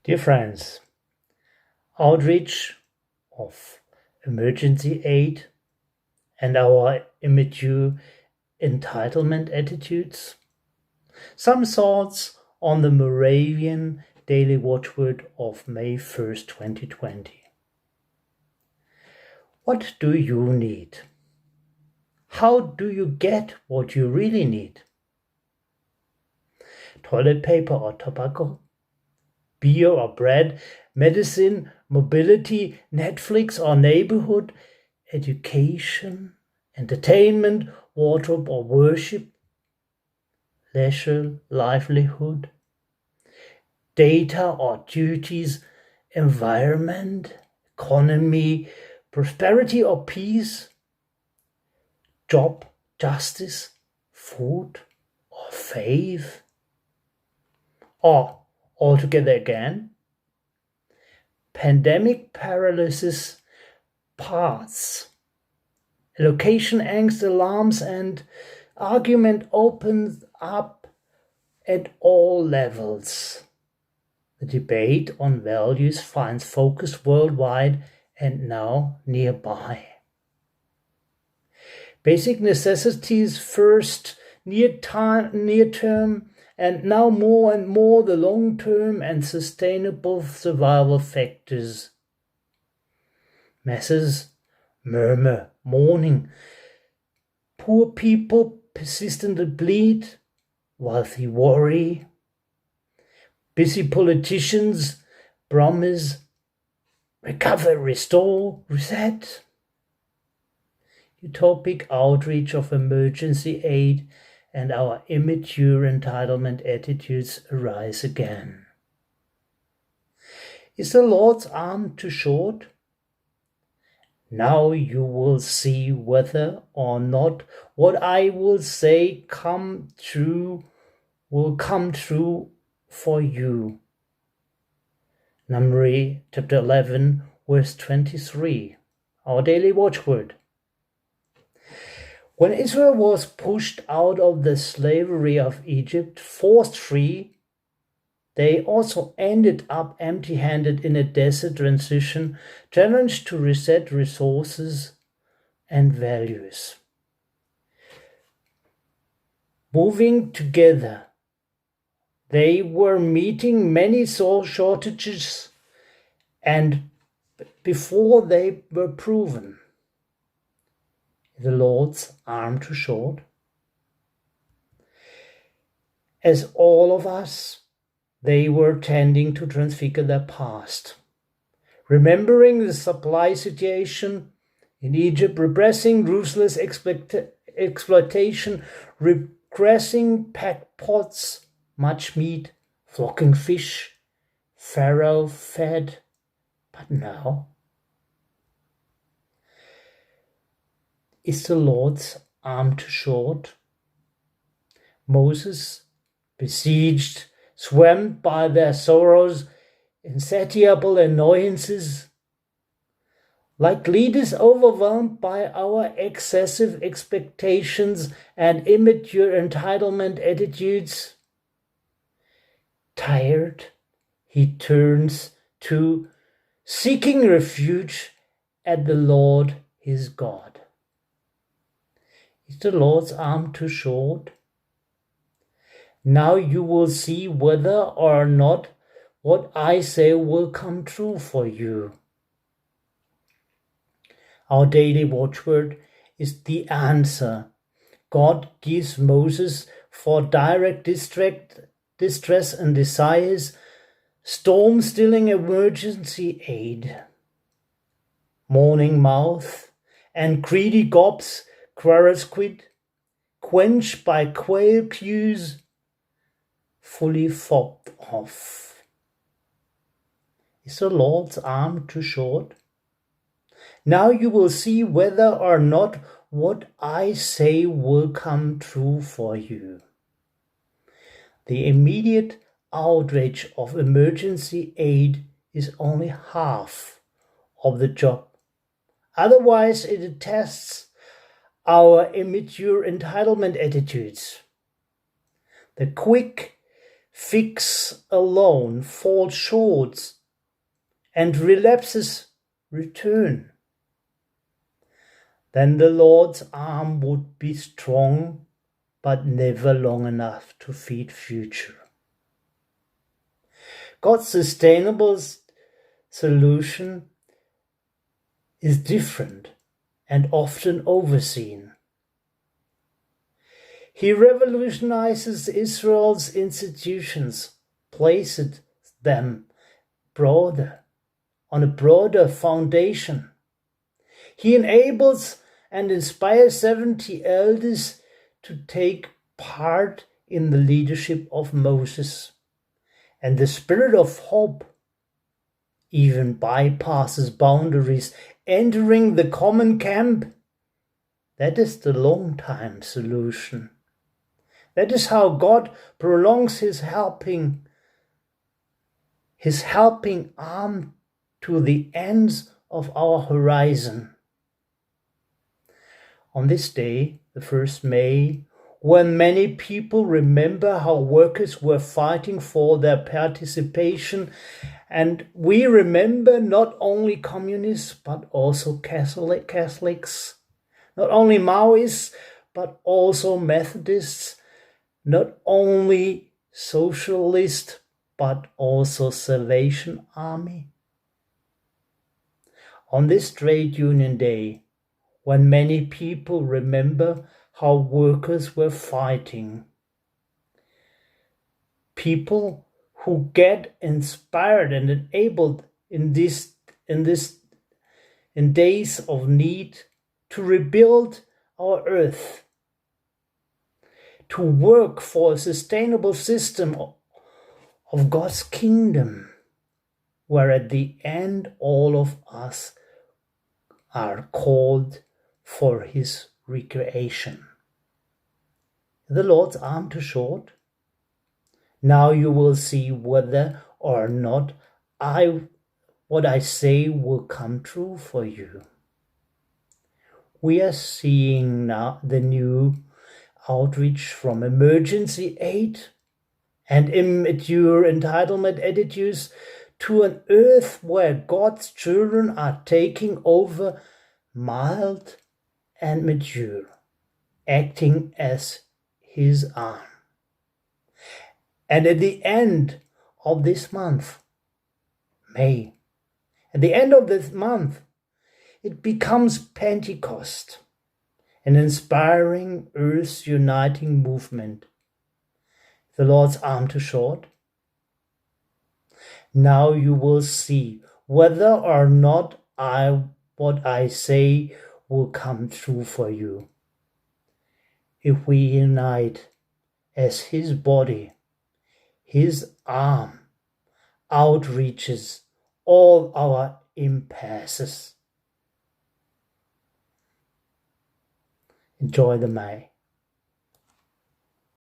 Dear friends, outreach of emergency aid and our immature entitlement attitudes. Some thoughts on the Moravian Daily Watchword of May 1st, 2020. What do you need? How do you get what you really need? Toilet paper or tobacco? Beer or bread? Medicine, mobility, Netflix or neighborhood? Education, entertainment, wardrobe or worship? Leisure, livelihood? Data or duties? Environment, economy, prosperity or peace? Job, justice, food or faith? Or all together again? Pandemic paralysis, paths, allocation angst, alarms, and argument opens up at all levels. The debate on values finds focus worldwide and now nearby. Basic necessities first, near term, and now more and more the long-term and sustainable survival factors. Masses, murmur, mourning. Poor people persistently bleed, wealthy worry. Busy politicians promise recover, restore, reset. Utopic outreach of emergency aid and our immature entitlement attitudes arise again. Is the Lord's arm too short? Now you will see whether or not what I will say will come true for you. Numbers chapter 11, verse 23, our daily watchword. When Israel was pushed out of the slavery of Egypt, forced free, they also ended up empty-handed in a desert transition, challenged to reset resources and values. Moving together, they were meeting many shortages, and before they were proven. The Lord's arm too short? As all of us, they were tending to transfigure their past, remembering the supply situation in Egypt, repressing ruthless exploitation, regressing packed pots, much meat, flocking fish, Pharaoh fed, but now? Is the Lord's arm too short? Moses, besieged, swamped by their sorrows, insatiable annoyances, like leaders overwhelmed by our excessive expectations and immature entitlement attitudes. Tired, he turns to seeking refuge at the Lord his God. Is the Lord's arm too short? Now you will see whether or not what I say will come true for you. Our daily watchword is the answer God gives Moses for direct distress and desires, storm-stilling emergency aid. Mourning mouth and greedy gobs quarrels quit, quenched by quail cues, fully fobbed off. Is the Lord's arm too short? Now you will see whether or not what I say will come true for you. The immediate outreach of emergency aid is only half of the job. Otherwise, it attests our immature entitlement attitudes. The quick fix alone, fall short, and relapses return, then the Lord's arm would be strong, but never long enough to feed future. God's sustainable solution is different and often overseen. He revolutionizes Israel's institutions, places them on a broader foundation. He enables and inspires 70 elders to take part in the leadership of Moses. And the spirit of hope even bypasses boundaries, entering the common camp. That is the long-time solution. That is how God prolongs his helping arm to the ends of our horizon. On this day, the 1st May, when many people remember how workers were fighting for their participation, and we remember not only communists but also Catholics, not only Maoists but also Methodists, not only Socialists but also Salvation Army. On this Trade Union Day, when many people remember how workers were fighting, people who get inspired and enabled in days of need to rebuild our earth, to work for a sustainable system of God's kingdom, where at the end all of us are called for his recreation. The Lord's arm too short? Now you will see whether or not what I say will come true for you. We are seeing now the new outreach from emergency aid and immature entitlement attitudes to an earth where God's children are taking over, mild and mature, acting as his arm. And at the end of this month, May, at the end of this month, it becomes Pentecost, an inspiring earth uniting movement. The Lord's arm too short? Now you will see whether or not what I say will come true for you. If we unite as his body, his arm outreaches all our impasses. Enjoy the May.